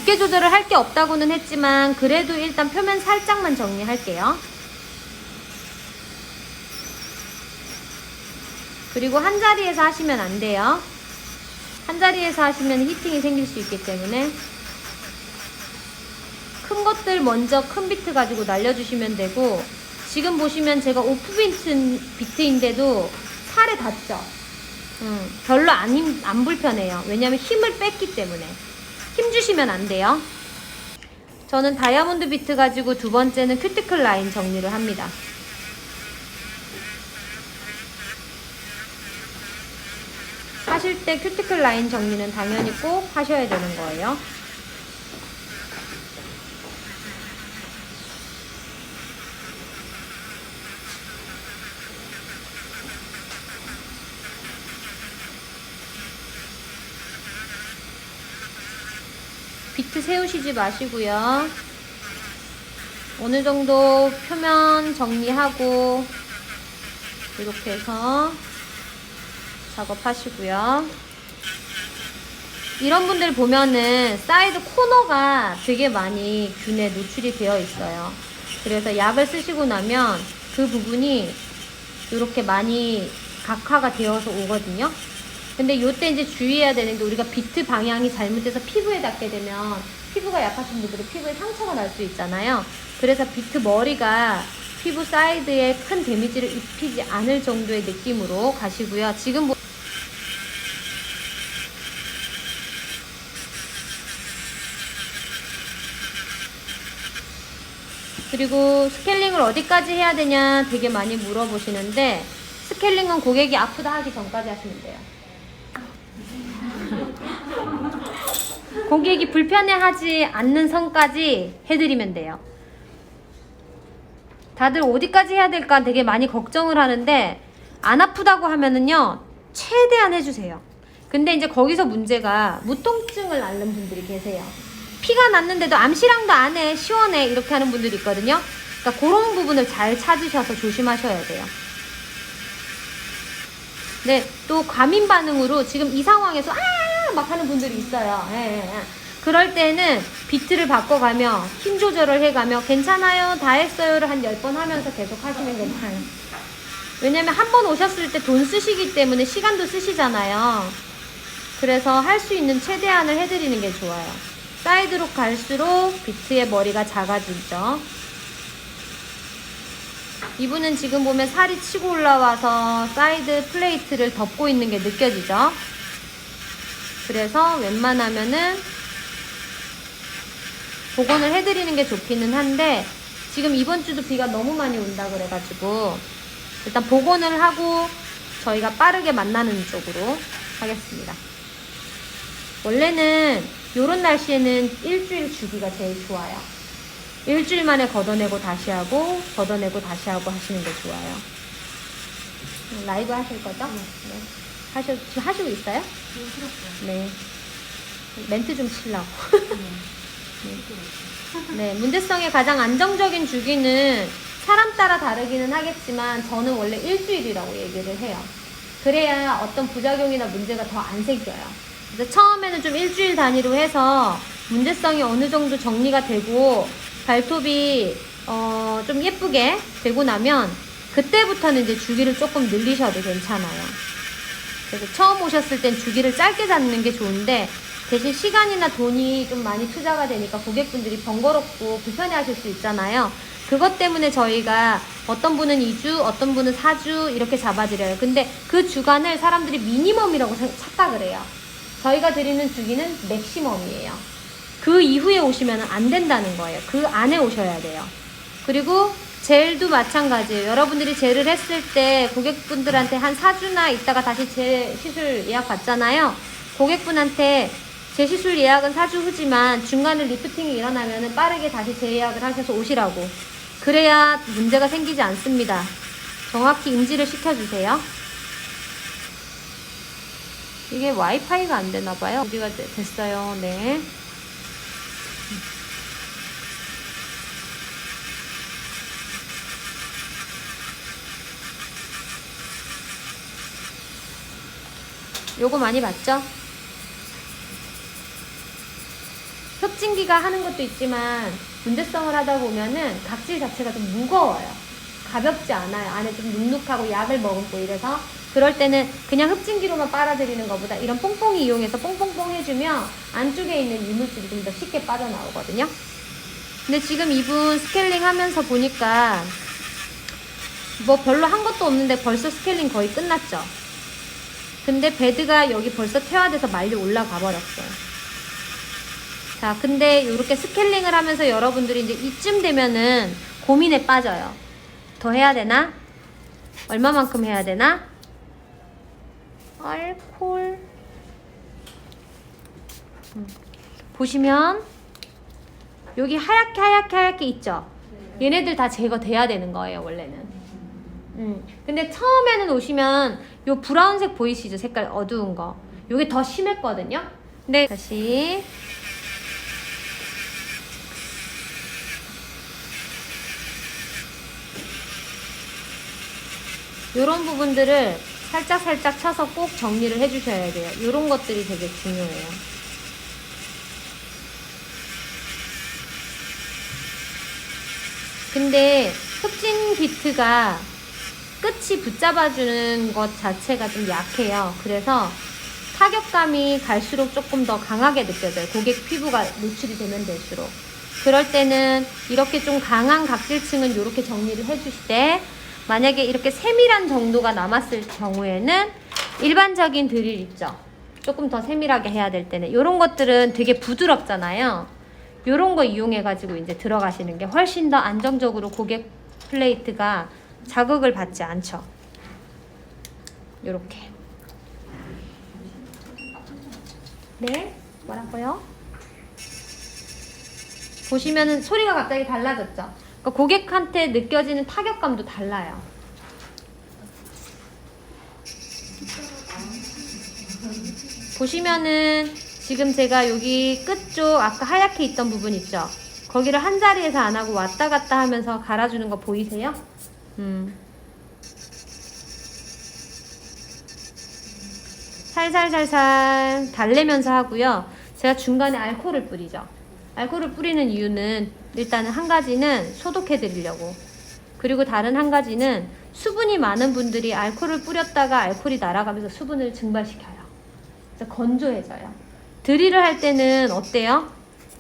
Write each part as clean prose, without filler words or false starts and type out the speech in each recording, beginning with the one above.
두께 조절을 할 게 없다고는 했지만 그래도 일단 표면 살짝만 정리할게요. 그리고 한 자리에서 하시면 안 돼요. 한 자리에서 하시면 히팅이 생길 수 있기 때문에 큰 것들 먼저 큰 비트 가지고 날려주시면 되고, 지금 보시면 제가 오프 비트인데도 살에 닿죠? 별로 안 불편해요. 왜냐면 힘을 뺐기 때문에. 힘 주시면 안 돼요. 저는 다이아몬드 비트 가지고 두 번째는 큐티클 라인 정리를 합니다. 하실 때 큐티클 라인 정리는 당연히 꼭 하셔야 되는 거예요. 비트 세우시지 마시고요. 어느 정도 표면 정리하고 이렇게 해서 작업하시고요. 이런 분들 보면은 사이드 코너가 되게 많이 균에 노출이 되어 있어요. 그래서 약을 쓰시고 나면 그 부분이 이렇게 많이 각화가 되어서 오거든요. 근데 이때 이제 주의해야 되는 게, 우리가 비트 방향이 잘못돼서 피부에 닿게 되면 피부가 약하신 분들은 피부에 상처가 날 수 있잖아요. 그래서 비트 머리가 피부 사이드에 큰 데미지를 입히지 않을 정도의 느낌으로 가시고요. 지금 그리고 스케일링을 어디까지 해야 되냐 되게 많이 물어보시는데, 스케일링은 고객이 아프다 하기 전까지 하시면 돼요. 고객이 불편해하지 않는 선까지 해드리면 돼요. 다들 어디까지 해야 될까 되게 많이 걱정을 하는데, 안 아프다고 하면은요 최대한 해주세요. 근데 이제 거기서 문제가, 무통증을 앓는 분들이 계세요. 피가 났는데도 암시랑도 안 해, 시원해, 이렇게 하는 분들이 있거든요. 그러니까 그런 부분을 잘 찾으셔서 조심하셔야 돼요. 네, 또 과민 반응으로 지금 이 상황에서 막 하는 분들이 있어요. 그럴 때는 비트를 바꿔가며 힘 조절을 해가며 괜찮아요, 다 했어요를 한 10번 하면서 계속 하시면 괜찮아요. 왜냐면 한 번 오셨을 때 돈 쓰시기 때문에 시간도 쓰시잖아요. 그래서 할 수 있는 최대한을 해드리는 게 좋아요. 사이드로 갈수록 비트의 머리가 작아지죠. 이분은 지금 보면 살이 치고 올라와서 사이드 플레이트를 덮고 있는 게 느껴지죠. 그래서 웬만하면은 복원을 해드리는 게 좋기는 한데, 지금 이번 주도 비가 너무 많이 온다 그래가지고 일단 복원을 하고 저희가 빠르게 만나는 쪽으로 하겠습니다. 원래는 요런 날씨에는 일주일 주기가 제일 좋아요. 일주일 만에 걷어내고 다시 하고 걷어내고 다시 하고 하시는 게 좋아요. 라이브 하실 거죠? 네. 하시고 있어요? 네. 멘트 좀 치려고. 네. 문제성의 가장 안정적인 주기는 사람 따라 다르기는 하겠지만 저는 원래 일주일이라고 얘기를 해요. 그래야 어떤 부작용이나 문제가 더 안 생겨요. 그래서 처음에는 좀 일주일 단위로 해서 문제성이 어느 정도 정리가 되고 발톱이 좀 예쁘게 되고 나면 그때부터는 이제 주기를 조금 늘리셔도 괜찮아요. 그래서 처음 오셨을 땐 주기를 짧게 잡는 게 좋은데, 대신 시간이나 돈이 좀 많이 투자가 되니까 고객분들이 번거롭고 불편해 하실 수 있잖아요. 그것 때문에 저희가 어떤 분은 2주, 어떤 분은 4주 이렇게 잡아드려요. 근데 그 주간을 사람들이 미니멈이라고 착각을 해요. 저희가 드리는 주기는 맥시멈이에요. 그 이후에 오시면 안 된다는 거예요. 그 안에 오셔야 돼요. 그리고 젤도 마찬가지예요. 여러분들이 젤을 했을 때 고객분들한테 한 4주나 있다가 다시 제 시술 예약 받잖아요. 고객분한테 제 시술 예약은 4주 후지만 중간에 리프팅이 일어나면 빠르게 다시 재예약을 하셔서 오시라고. 그래야 문제가 생기지 않습니다. 정확히 인지를 시켜주세요. 이게 와이파이가 안 되나봐요. 준비가 됐어요. 네. 요거 많이 봤죠? 흡진기가 하는 것도 있지만 문제성을 하다 보면은 각질 자체가 좀 무거워요. 가볍지 않아요. 안에 좀 눅눅하고 약을 머금고 이래서 그럴 때는 그냥 흡진기로만 빨아들이는 것보다 이런 뽕뽕이 이용해서 뽕뽕뽕 해주면 안쪽에 있는 이물질이 좀 더 쉽게 빠져나오거든요. 근데 지금 이분 스케일링 하면서 보니까 뭐 별로 한 것도 없는데 벌써 스케일링 거의 끝났죠. 근데 베드가 여기 벌써 퇴화돼서 말려 올라가 버렸어요. 자, 근데 이렇게 스케일링을 하면서 여러분들이 이제 이쯤 되면은 고민에 빠져요. 더 해야 되나? 얼마만큼 해야 되나? 알콜. 보시면 여기 하얗게 있죠? 얘네들 다 제거돼야 되는 거예요, 원래는. 근데 처음에는 오시면 요 브라운색 보이시죠? 색깔 어두운 거. 요게 더 심했거든요? 근데 다시 요런 부분들을 살짝 쳐서 꼭 정리를 해주셔야 돼요. 요런 것들이 되게 중요해요. 근데 흡진 비트가 끝이 붙잡아주는 것 자체가 좀 약해요. 그래서 타격감이 갈수록 조금 더 강하게 느껴져요. 고객 피부가 노출이 되면 될수록. 그럴 때는 이렇게 좀 강한 각질층은 이렇게 정리를 해주실 때, 만약에 이렇게 세밀한 정도가 남았을 경우에는 일반적인 드릴 있죠. 조금 더 세밀하게 해야 될 때는 이런 것들은 되게 부드럽잖아요. 이런 거 이용해 가지고 이제 들어가시는 게 훨씬 더 안정적으로 고객 플레이트가 자극을 받지 않죠. 요렇게. 네? 뭐라고요? 보시면은 소리가 갑자기 달라졌죠? 그러니까 고객한테 느껴지는 타격감도 달라요. 보시면은 지금 제가 여기 끝쪽 아까 하얗게 있던 부분 있죠? 거기를 한 자리에서 안 하고 왔다 갔다 하면서 갈아주는 거 보이세요? 살살 달래면서 하고요. 제가 중간에 알코올을 뿌리죠. 알코올을 뿌리는 이유는 일단은 한 가지는 소독해 드리려고, 그리고 다른 한 가지는 수분이 많은 분들이 알코올을 뿌렸다가 알코올이 날아가면서 수분을 증발시켜요. 그래서 건조해져요. 드릴을 할 때는 어때요?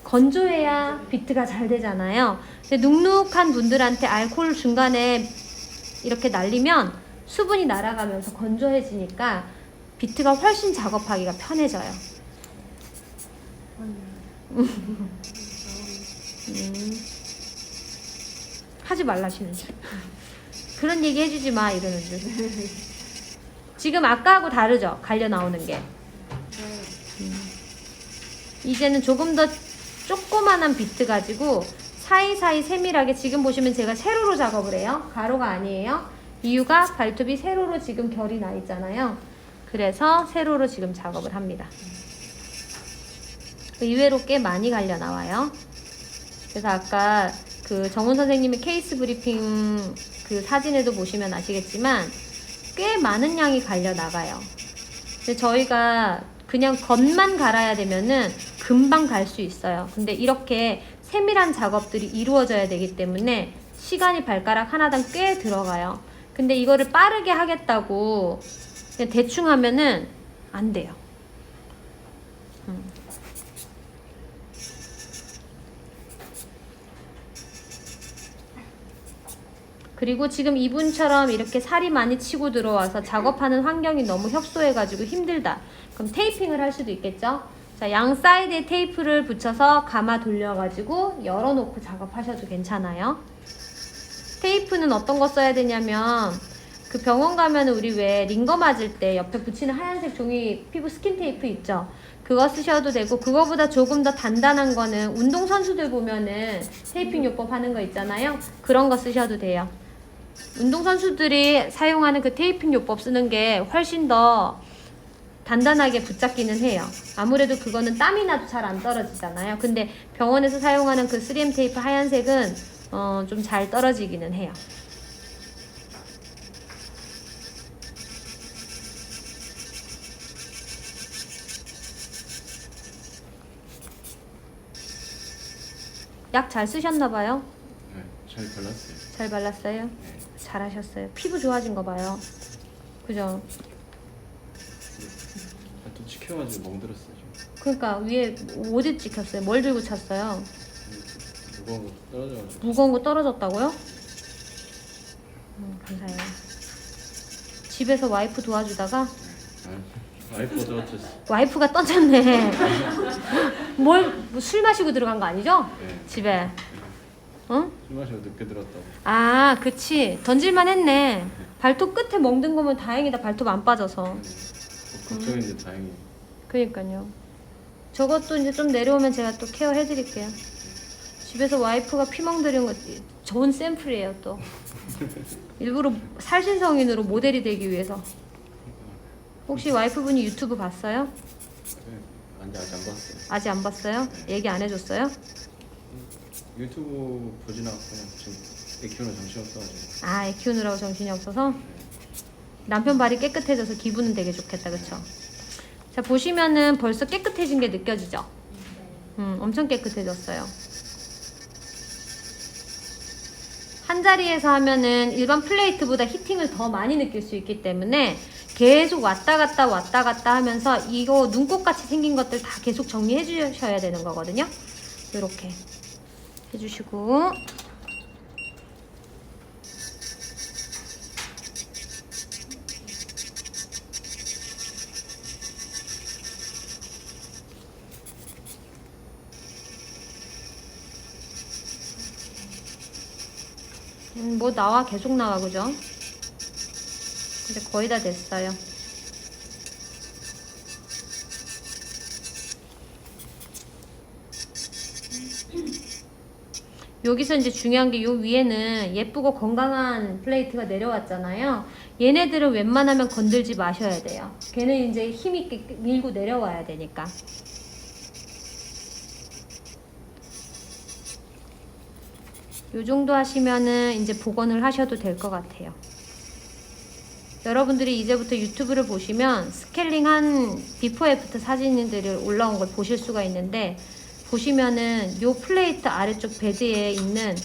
건조해야 비트가 잘 되잖아요. 근데 눅눅한 분들한테 알코올 중간에 이렇게 날리면 수분이 날아가면서 건조해지니까 비트가 훨씬 작업하기가 편해져요. 하지 말라시는 줄. 그런 얘기 해주지 마 이러는 줄. 지금 아까하고 다르죠? 갈려 나오는 게. 이제는 조금 더 조그만한 비트 가지고 사이사이 세밀하게, 지금 보시면 제가 세로로 작업을 해요. 가로가 아니에요. 이유가 발톱이 세로로 지금 결이 나 있잖아요. 그래서 세로로 지금 작업을 합니다. 의외로 꽤 많이 갈려 나와요. 그래서 아까 그 정훈 선생님의 케이스 브리핑 그 사진에도 보시면 아시겠지만 꽤 많은 양이 갈려 나가요. 근데 저희가 그냥 겉만 갈아야 되면은 금방 갈 수 있어요. 근데 이렇게 세밀한 작업들이 이루어져야 되기 때문에 시간이 발가락 하나당 꽤 들어가요. 근데 이거를 빠르게 하겠다고 그냥 대충 하면은 안 돼요. 그리고 지금 이분처럼 이렇게 살이 많이 치고 들어와서 작업하는 환경이 너무 협소해가지고 힘들다. 그럼 테이핑을 할 수도 있겠죠? 자, 양 사이드에 테이프를 붙여서 감아 돌려가지고 열어놓고 작업하셔도 괜찮아요. 테이프는 어떤 거 써야 되냐면, 그 병원 가면 우리 왜 링거 맞을 때 옆에 붙이는 하얀색 종이 피부 스킨 테이프 있죠? 그거 쓰셔도 되고, 그거보다 조금 더 단단한 거는 운동선수들 보면은 테이핑 요법 하는 거 있잖아요? 그런 거 쓰셔도 돼요. 운동선수들이 사용하는 그 테이핑 요법 쓰는 게 훨씬 더 단단하게 붙잡기는 해요. 아무래도 그거는 땀이 나도 잘 안 떨어지잖아요. 근데 병원에서 사용하는 그 3M 테이프 하얀색은 좀 잘 떨어지기는 해요. 약 잘 쓰셨나봐요. 네, 잘 발랐어요. 잘 발랐어요? 네. 잘하셨어요. 피부 좋아진 거 봐요. 그죠? 발톱 찍혀가지고 멍들었어요. 좀. 그러니까 위에 어디 찍혔어요? 뭘 들고 찼어요? 무거운 거 떨어져가지고. 무거운 거 떨어졌다고요? 감사해요. 집에서 와이프 도와주다가 와이프 떨어졌어. 와이프가 던졌네. 술 마시고 들어간 거 아니죠? 네. 집에. 응? 술 마시고 늦게 들었다고. 아, 그치. 던질만 했네. 발톱 끝에 멍든 거면 다행이다. 발톱 안 빠져서. 걱정인데 다행히. 그니까요. 저것도 이제 좀 내려오면 제가 또 케어 해드릴게요. 집에서 와이프가 피멍 들인 거 좋은 샘플이에요, 또. 일부러 살신성인으로 모델이 되기 위해서. 혹시 와이프분이 유튜브 봤어요? 네, 아직 안 봤어요. 아직 안 봤어요? 얘기 안 해줬어요? 유튜브 보진 않고 그냥 지금 애 키우는 정신 없어가지고. 아, 애 키우느라고 정신이 없어서? 남편 발이 깨끗해져서 기분은 되게 좋겠다, 그쵸? 자, 보시면은 벌써 깨끗해진 게 느껴지죠? 엄청 깨끗해졌어요. 한 자리에서 하면은 일반 플레이트보다 히팅을 더 많이 느낄 수 있기 때문에 계속 왔다 갔다 하면서 이거 눈꽃같이 생긴 것들 다 계속 정리해 주셔야 되는 거거든요. 이렇게 해주시고, 뭐 나와, 계속 나와, 그죠? 근데 거의 다 됐어요. 여기서 이제 중요한 게 요 위에는 예쁘고 건강한 플레이트가 내려왔잖아요. 얘네들은 웬만하면 건들지 마셔야 돼요. 걔는 이제 힘있게 밀고 내려와야 되니까. 요 정도 하시면은 이제 복원을 하셔도 될 것 같아요. 여러분들이 이제부터 유튜브를 보시면 스케일링한 비포 애프터 사진들이 올라온 걸 보실 수가 있는데, 보시면은 요 플레이트 아래쪽 베드에 있는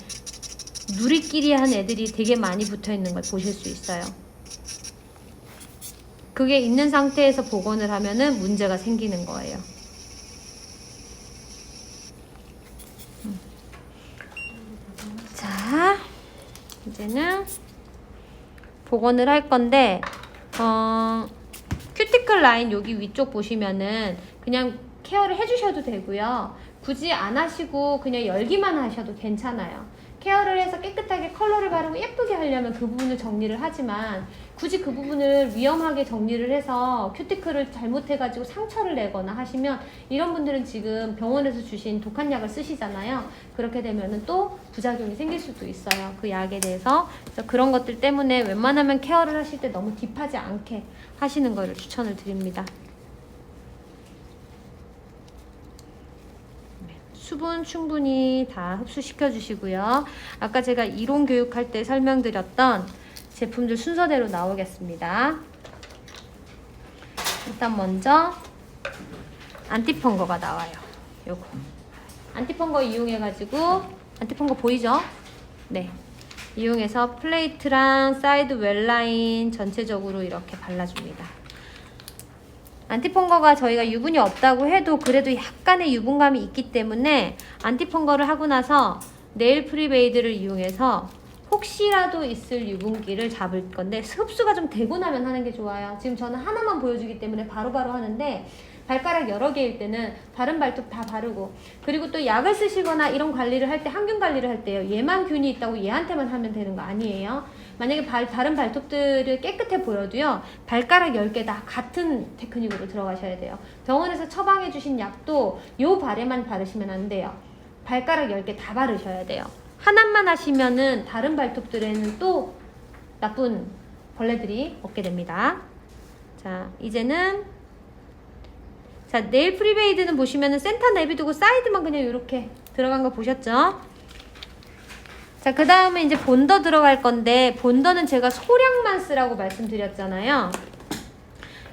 누리끼리한 애들이 되게 많이 붙어 있는 걸 보실 수 있어요. 그게 있는 상태에서 복원을 하면은 문제가 생기는 거예요. 자, 이제는 복원을 할 건데, 큐티클 라인 여기 위쪽 보시면은 그냥 케어를 해주셔도 되고요. 굳이 안 하시고 그냥 열기만 하셔도 괜찮아요. 케어를 해서 깨끗하게 컬러를 바르고 예쁘게 하려면 그 부분을 정리를 하지만, 굳이 그 부분을 위험하게 정리를 해서 큐티클을 잘못해가지고 상처를 내거나 하시면, 이런 분들은 지금 병원에서 주신 독한 약을 쓰시잖아요. 그렇게 되면은 또 부작용이 생길 수도 있어요. 그 약에 대해서. 그래서 그런 것들 때문에 웬만하면 케어를 하실 때 너무 딥하지 않게 하시는 거를 추천을 드립니다. 수분 충분히 다 흡수시켜 주시고요. 아까 제가 이론 교육할 때 설명드렸던 제품들 순서대로 나오겠습니다. 일단 먼저 안티펑거가 나와요. 요거 안티펑거 이용해가지고, 안티펑거 보이죠? 네, 이용해서 플레이트랑 사이드 웰라인 전체적으로 이렇게 발라줍니다. 안티펑거가 저희가 유분이 없다고 해도 그래도 약간의 유분감이 있기 때문에 안티펑거를 하고 나서 네일 프리베이드를 이용해서 혹시라도 있을 유분기를 잡을 건데, 흡수가 좀 되고 나면 하는 게 좋아요. 지금 저는 하나만 보여주기 때문에 바로바로 하는데, 발가락 여러 개일 때는 다른 발톱 다 바르고, 그리고 또 약을 쓰시거나 이런 관리를 할 때, 항균 관리를 할 때요, 얘만 균이 있다고 얘한테만 하면 되는 거 아니에요. 만약에 다른 발톱들을 깨끗해 보여도요, 발가락 10개 다 같은 테크닉으로 들어가셔야 돼요. 병원에서 처방해 주신 약도 요 발에만 바르시면 안 돼요. 발가락 10개 다 바르셔야 돼요. 하나만 하시면은 다른 발톱들에는 또 나쁜 벌레들이 없게 됩니다. 자, 이제는 네일 프리베이드는 보시면은 센터 내비두고 사이드만 그냥 이렇게 들어간 거 보셨죠? 자, 그 다음에 이제 본더 들어갈 건데, 본더는 제가 소량만 쓰라고 말씀드렸잖아요.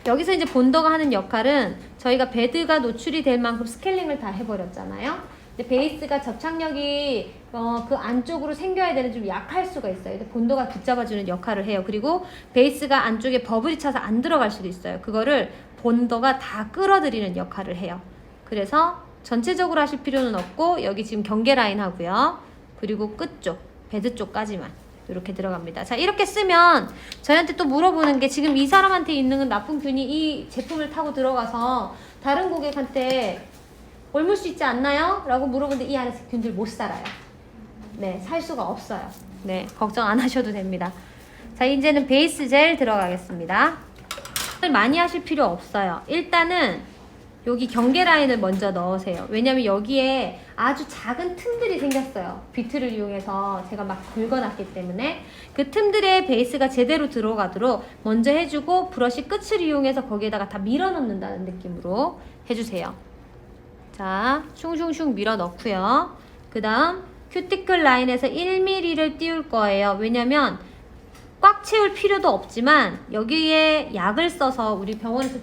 여기서 이제 본더가 하는 역할은, 저희가 베드가 노출이 될 만큼 스케일링을 다 해버렸잖아요. 근데 베이스가 접착력이 그 안쪽으로 생겨야 되는 좀 약할 수가 있어요. 근데 본도가 붙잡아주는 역할을 해요. 그리고 베이스가 안쪽에 버블이 차서 안 들어갈 수도 있어요. 그거를 본도가 다 끌어들이는 역할을 해요. 그래서 전체적으로 하실 필요는 없고 여기 지금 경계 라인 하고요. 그리고 끝쪽, 베드 쪽까지만 이렇게 들어갑니다. 자, 이렇게 쓰면 저희한테 또 물어보는 게 지금 이 사람한테 있는 나쁜 균이 이 제품을 타고 들어가서 다른 고객한테 옮을 수 있지 않나요? 라고 물어보는데 이 안에서 균들 못 살아요. 네, 살 수가 없어요. 네, 걱정 안 하셔도 됩니다. 자, 이제는 베이스 젤 들어가겠습니다. 많이 하실 필요 없어요. 일단은 여기 경계 라인을 먼저 넣으세요. 왜냐면 여기에 아주 작은 틈들이 생겼어요. 비트를 이용해서 제가 막 긁어놨기 때문에 그 틈들에 베이스가 제대로 들어가도록 먼저 해주고 브러쉬 끝을 이용해서 거기에다가 다 밀어 넣는다는 느낌으로 해주세요. 자, 슝슝슝 밀어 넣고요. 그 다음 큐티클 라인에서 1mm를 띄울 거예요. 왜냐면 꽉 채울 필요도 없지만 여기에 약을 써서 우리 병원에서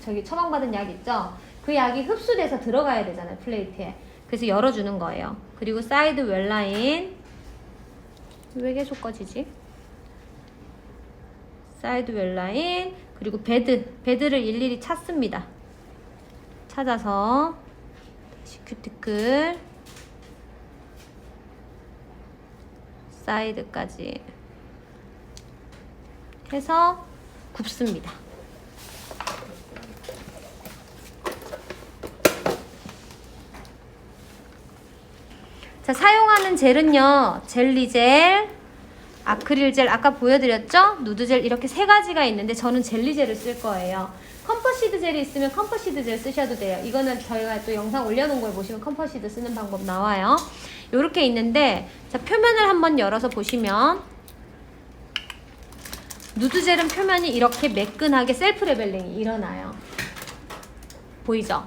저기 처방받은 약 있죠? 그 약이 흡수돼서 들어가야 되잖아요, 플레이트에. 그래서 열어주는 거예요. 그리고 사이드 웰라인. 왜 계속 꺼지지? 사이드 웰라인. 그리고 베드를 일일이 찾습니다. 찾아서 다시 큐티클 사이드까지 해서 굽습니다. 자, 사용하는 젤은요, 젤리젤, 아크릴젤, 아까 보여드렸죠? 누드젤 이렇게 세 가지가 있는데 저는 젤리젤을 쓸 거예요. 컴퍼시드 젤이 있으면 컴퍼시드 젤 쓰셔도 돼요. 이거는 저희가 또 영상 올려놓은 걸 보시면 컴퍼시드 쓰는 방법 나와요. 요렇게 있는데, 자, 표면을 한번 열어서 보시면 누드젤은 표면이 이렇게 매끈하게 셀프 레벨링이 일어나요. 보이죠?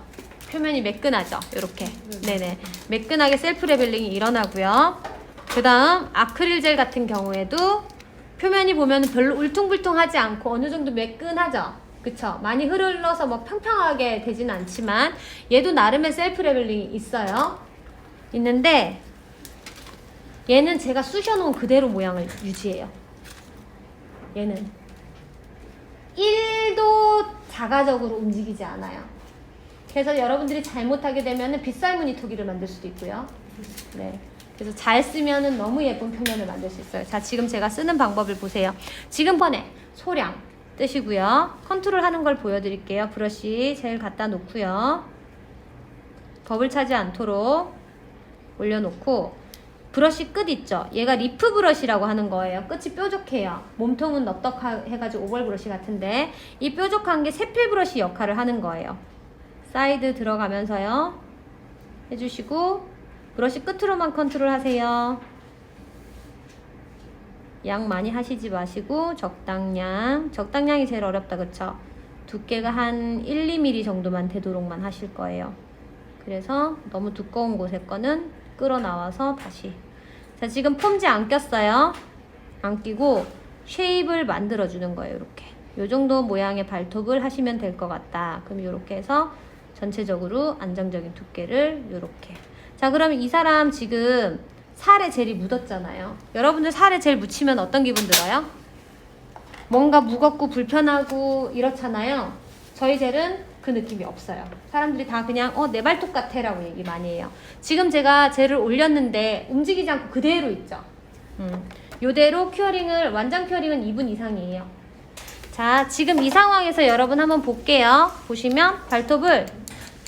표면이 매끈하죠? 요렇게. 네네. 매끈하게 셀프 레벨링이 일어나고요. 그 다음 아크릴 젤 같은 경우에도 표면이 보면 별로 울퉁불퉁하지 않고 어느 정도 매끈하죠? 그쵸? 많이 흘러서 뭐 평평하게 되진 않지만 얘도 나름의 셀프 레벨링이 있어요. 있는데 얘는 제가 쑤셔놓은 그대로 모양을 유지해요. 얘는 1도 자가적으로 움직이지 않아요. 그래서 여러분들이 잘못하게 되면은 빗살무늬 토기를 만들 수도 있고요. 네. 그래서 잘 쓰면은 너무 예쁜 표면을 만들 수 있어요. 자, 지금 제가 쓰는 방법을 보세요. 지금번에 소량 뜨시고요. 컨투를 하는 걸 보여드릴게요. 브러쉬 젤 갖다 놓고요. 버블 차지 않도록 올려놓고 브러쉬 끝 있죠? 얘가 리프 브러쉬라고 하는 거예요. 끝이 뾰족해요. 몸통은 넙떡해가지고 오벌 브러쉬 같은데 이 뾰족한 게 세필 브러쉬 역할을 하는 거예요. 사이드 들어가면서요. 해주시고 브러쉬 끝으로만 컨트롤 하세요. 양 많이 하시지 마시고 적당량이 제일 어렵다, 그쵸? 두께가 한 1, 2mm 정도만 되도록만 하실 거예요. 그래서 너무 두꺼운 곳에 거는 끌어 나와서 다시. 자, 지금 폼지 안 꼈어요. 안 끼고 쉐입을 만들어 주는 거예요. 이렇게 요 정도 모양의 발톱을 하시면 될 것 같다. 그럼 이렇게 해서 전체적으로 안정적인 두께를 이렇게. 자, 그러면 이 사람 지금 살에 젤이 묻었잖아요. 여러분들 살에 젤 묻히면 어떤 기분 들어요? 뭔가 무겁고 불편하고 이렇잖아요. 저희 젤은 그 느낌이 없어요. 사람들이 다 그냥 내 발톱 같아 라고 얘기 많이 해요. 지금 제가 젤을 올렸는데 움직이지 않고 그대로 있죠. 요대로 큐어링을, 완전 큐어링은 2분 이상이에요. 자, 지금 이 상황에서 여러분 한번 볼게요. 보시면 발톱을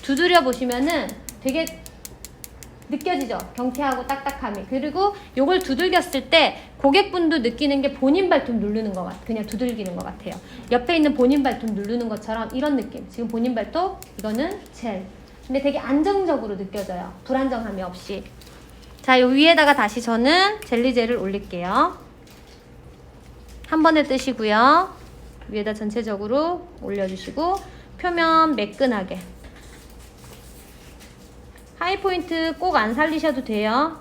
두드려 보시면은 되게 느껴지죠? 경쾌하고 딱딱함이. 그리고 요걸 두들겼을 때 고객분도 느끼는 게 본인 발톱 누르는 것 같아요. 그냥 두들기는 것 같아요. 옆에 있는 본인 발톱 누르는 것처럼 이런 느낌. 지금 본인 발톱, 이거는 젤. 근데 되게 안정적으로 느껴져요. 불안정함이 없이. 자, 요 위에다가 다시 저는 젤리젤을 올릴게요. 한 번에 뜨시고요. 위에다 전체적으로 올려주시고 표면 매끈하게. 하이포인트 꼭 안 살리셔도 돼요.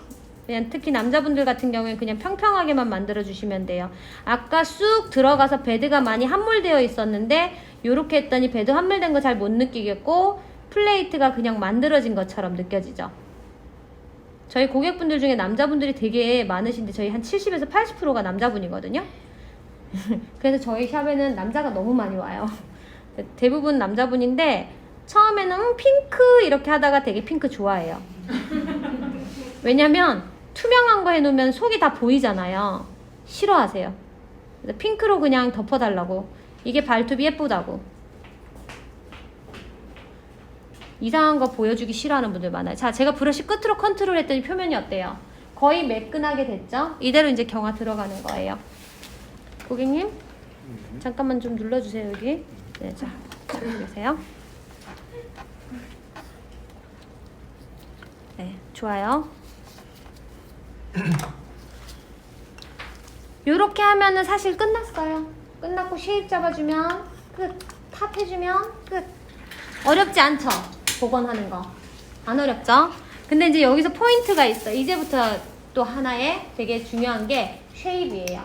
그냥 특히 남자분들 같은 경우에 그냥 평평하게만 만들어 주시면 돼요. 아까 쑥 들어가서 베드가 많이 함몰되어 있었는데 요렇게 했더니 베드 함몰된 거 잘 못 느끼겠고 플레이트가 그냥 만들어진 것처럼 느껴지죠. 저희 고객분들 중에 남자분들이 되게 많으신데 저희 한 70에서 80%가 남자분이거든요. 그래서 저희 샵에는 남자가 너무 많이 와요. 대부분 남자분인데 처음에는 핑크 이렇게 하다가 되게 핑크 좋아해요. 왜냐면 투명한 거 해놓으면 속이 다 보이잖아요. 싫어하세요. 그래서 핑크로 그냥 덮어달라고. 이게 발톱이 예쁘다고. 이상한 거 보여주기 싫어하는 분들 많아요. 자, 제가 브러쉬 끝으로 컨트롤 했더니 표면이 어때요? 거의 매끈하게 됐죠? 이대로 이제 경화 들어가는 거예요. 고객님, 잠깐만 좀 눌러주세요, 여기. 네, 자, 여기 계세요. 네, 좋아요. 요렇게 하면은 사실 끝났어요. 끝났고 쉐입 잡아주면 끝. 탑 해주면 끝. 어렵지 않죠? 복원하는 거. 안 어렵죠? 근데 이제 여기서 포인트가 있어. 이제부터 또 하나의 되게 중요한 게 쉐입이에요.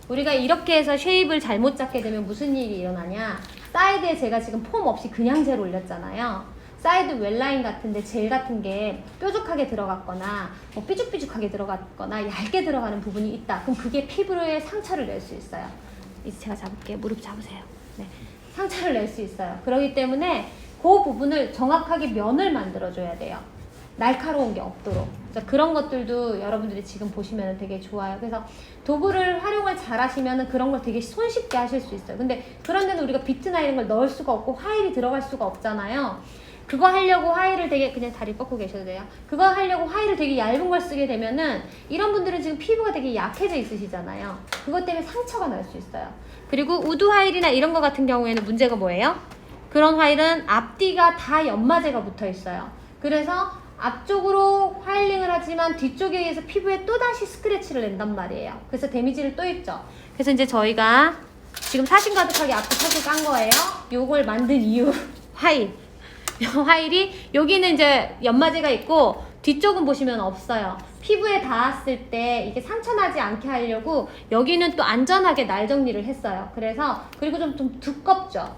우리가 이렇게 해서 쉐입을 잘못 잡게 되면 무슨 일이 일어나냐. 사이드에 제가 지금 폼 없이 그냥 젤 올렸잖아요. 사이드 웰라인 같은데 젤 같은 게 뾰족하게 들어갔거나 뭐 삐죽삐죽하게 들어갔거나 얇게 들어가는 부분이 있다. 그럼 그게 피부에 상처를 낼 수 있어요. 이제 제가 잡을게요. 무릎 잡으세요. 네. 상처를 낼 수 있어요. 그렇기 때문에 그 부분을 정확하게 면을 만들어줘야 돼요. 날카로운 게 없도록. 그런 것들도 여러분들이 지금 보시면 되게 좋아요. 그래서 도구를 활용을 잘 하시면 그런 걸 되게 손쉽게 하실 수 있어요. 근데 그런 데는 우리가 비트나 이런 걸 넣을 수가 없고 화일이 들어갈 수가 없잖아요. 그거 하려고 화일을 되게, 그냥 다리 뻗고 계셔도 돼요. 그거 하려고 화일을 되게 얇은 걸 쓰게 되면은 이런 분들은 지금 피부가 되게 약해져 있으시잖아요. 그것 때문에 상처가 날 수 있어요. 그리고 우드 화일이나 이런 거 같은 경우에는 문제가 뭐예요? 그런 화일은 앞뒤가 다 연마제가 붙어 있어요. 그래서 앞쪽으로 화일링을 하지만 뒤쪽에 의해서 피부에 또다시 스크래치를 낸단 말이에요. 그래서 데미지를 또 입죠. 그래서 이제 저희가 지금 사심 가득하게 앞에 샷을 깐 거예요. 요걸 만든 이유 화일. 화일이 여기는 이제 연마제가 있고 뒤쪽은 보시면 없어요. 피부에 닿았을 때 이게 상처 나지 않게 하려고 여기는 또 안전하게 날 정리를 했어요. 그래서 그리고 좀 두껍죠.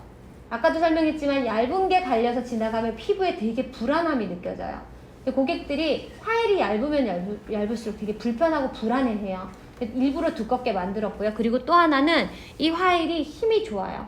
아까도 설명했지만 얇은 게 갈려서 지나가면 피부에 되게 불안함이 느껴져요. 고객들이 화일이 얇으면 얇을수록 되게 불편하고 불안해해요. 일부러 두껍게 만들었고요. 그리고 또 하나는 이 화일이 힘이 좋아요.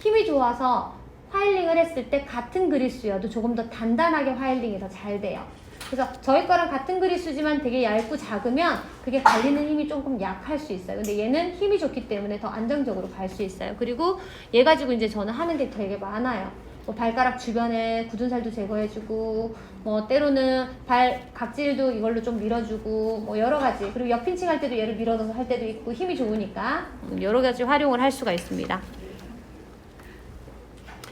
힘이 좋아서 화일링을 했을 때 같은 그리스여도 조금 더 단단하게 화일링이 더 잘 돼요. 그래서 저희 거랑 같은 그리스지만 되게 얇고 작으면 그게 갈리는 힘이 조금 약할 수 있어요. 근데 얘는 힘이 좋기 때문에 더 안정적으로 갈 수 있어요. 그리고 얘 가지고 이제 저는 하는 게 되게 많아요. 뭐 발가락 주변에 굳은 살도 제거해주고, 뭐 때로는 발 각질도 이걸로 좀 밀어주고, 뭐 여러 가지. 그리고 옆핀칭 할 때도 얘를 밀어넣어서 할 때도 있고 힘이 좋으니까 여러 가지 활용을 할 수가 있습니다.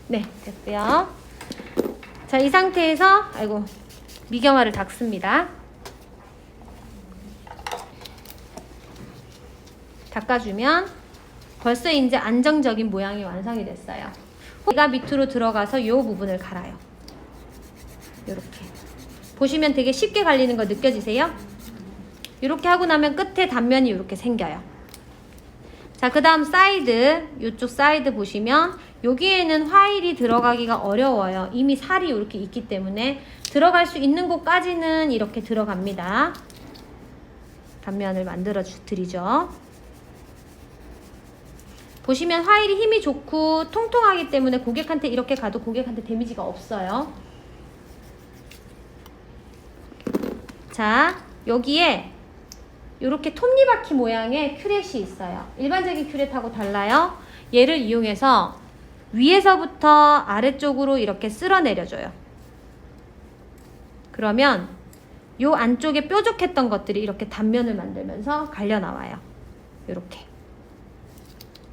네, 됐고요. 자, 이 상태에서 미경화를 닦습니다. 닦아주면 벌써 이제 안정적인 모양이 완성이 됐어요. 얘가 밑으로 들어가서 이 부분을 갈아요. 이렇게 보시면 되게 쉽게 갈리는 거 느껴지세요? 이렇게 하고 나면 끝에 단면이 이렇게 생겨요. 자, 그 다음 사이드, 이쪽 사이드 보시면 여기에는 화일이 들어가기가 어려워요. 이미 살이 이렇게 있기 때문에 들어갈 수 있는 곳까지는 이렇게 들어갑니다. 단면을 만들어 드리죠. 보시면 화일이 힘이 좋고 통통하기 때문에 고객한테 이렇게 가도 고객한테 데미지가 없어요. 자, 여기에 이렇게 톱니바퀴 모양의 큐렛이 있어요. 일반적인 큐렛하고 달라요. 얘를 이용해서 위에서부터 아래쪽으로 이렇게 쓸어내려줘요. 그러면 요 안쪽에 뾰족했던 것들이 이렇게 단면을 만들면서 갈려 나와요. 이렇게.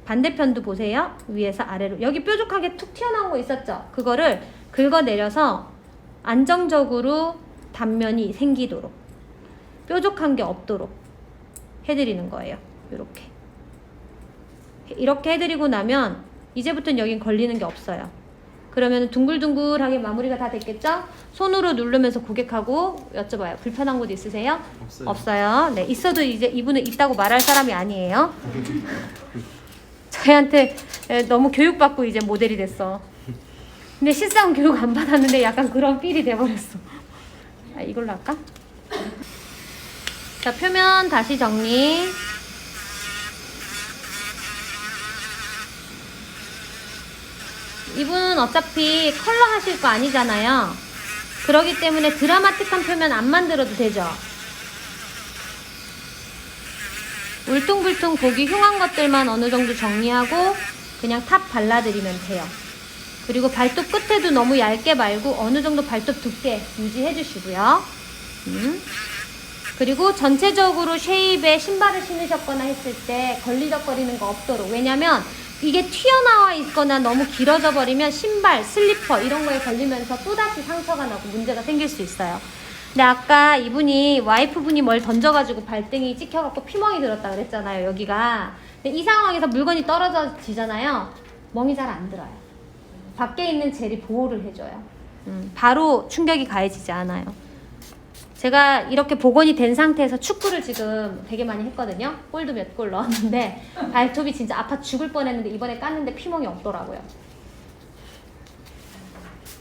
반대편도 보세요. 위에서 아래로. 여기 뾰족하게 툭 튀어나온 거 있었죠? 그거를 긁어내려서 안정적으로 단면이 생기도록, 뾰족한 게 없도록 해드리는 거예요. 이렇게 해드리고 나면 이제부터는 여긴 걸리는 게 없어요. 그러면 둥글둥글하게 마무리가 다 됐겠죠? 손으로 누르면서 고객하고 여쭤봐요. 불편한 곳 있으세요? 없어요. 네, 있어도 이제 이분은 있다고 말할 사람이 아니에요. 저희한테 너무 교육받고 이제 모델이 됐어. 근데 실상 교육 안 받았는데 약간 그런 필이 돼버렸어. 이걸로 할까? 자, 표면 다시 정리. 이분은 어차피 컬러 하실 거 아니잖아요. 그러기 때문에 드라마틱한 표면 안 만들어도 되죠. 울퉁불퉁 보기 흉한 것들만 어느 정도 정리하고 그냥 탑 발라드리면 돼요. 그리고 발톱 끝에도 너무 얇게 말고 어느 정도 발톱 두께 유지해 주시고요. 그리고 전체적으로 쉐입에 신발을 신으셨거나 했을 때 걸리적거리는 거 없도록. 왜냐면 이게 튀어나와 있거나 너무 길어져 버리면 신발, 슬리퍼 이런 거에 걸리면서 또다시 상처가 나고 문제가 생길 수 있어요. 근데 아까 이분이 와이프분이 뭘 던져가지고 발등이 찍혀갖고 피멍이 들었다 그랬잖아요, 여기가. 근데 이 상황에서 물건이 떨어지잖아요. 멍이 잘 안 들어요. 밖에 있는 젤이 보호를 해줘요. 바로 충격이 가해지지 않아요. 제가 이렇게 복원이 된 상태에서 축구를 지금 되게 많이 했거든요. 골도 몇 골 넣었는데 발톱이 진짜 아파 죽을 뻔했는데 이번에 깠는데 피멍이 없더라고요.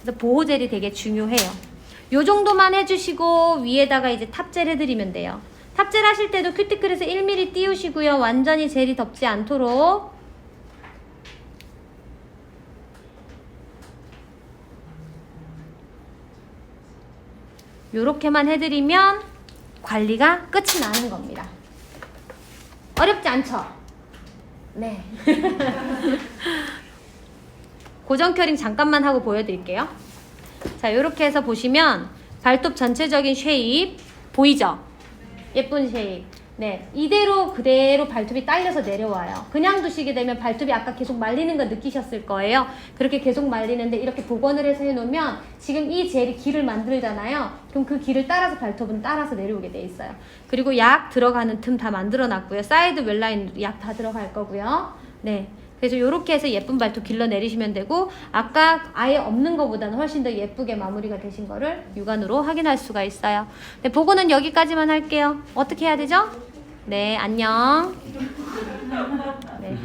그래서 보호젤이 되게 중요해요. 요 정도만 해주시고 위에다가 이제 탑젤 해드리면 돼요. 탑젤 하실 때도 큐티클에서 1mm 띄우시고요. 완전히 젤이 덮지 않도록. 요렇게만 해드리면 관리가 끝이 나는 겁니다. 어렵지 않죠? 네. 고정 큐어링 잠깐만 하고 보여드릴게요. 자, 요렇게 해서 보시면 발톱 전체적인 쉐입 보이죠? 예쁜 쉐입. 네, 이대로 그대로 발톱이 딸려서 내려와요. 그냥 두시게 되면 발톱이 아까 계속 말리는 거 느끼셨을 거예요. 그렇게 계속 말리는데 이렇게 복원을 해서 해놓으면 지금 이 젤이 길을 만들잖아요. 그럼 그 길을 따라서 발톱은 따라서 내려오게 돼 있어요. 그리고 약 들어가는 틈 다 만들어 놨고요. 사이드 웰라인 약 다 들어갈 거고요. 네. 그래서 이렇게 해서 예쁜 발톱 길러 내리시면 되고, 아까 아예 없는 것보다는 훨씬 더 예쁘게 마무리가 되신 거를 육안으로 확인할 수가 있어요. 네, 복원은 여기까지만 할게요. 어떻게 해야 되죠? 네, 안녕. 네.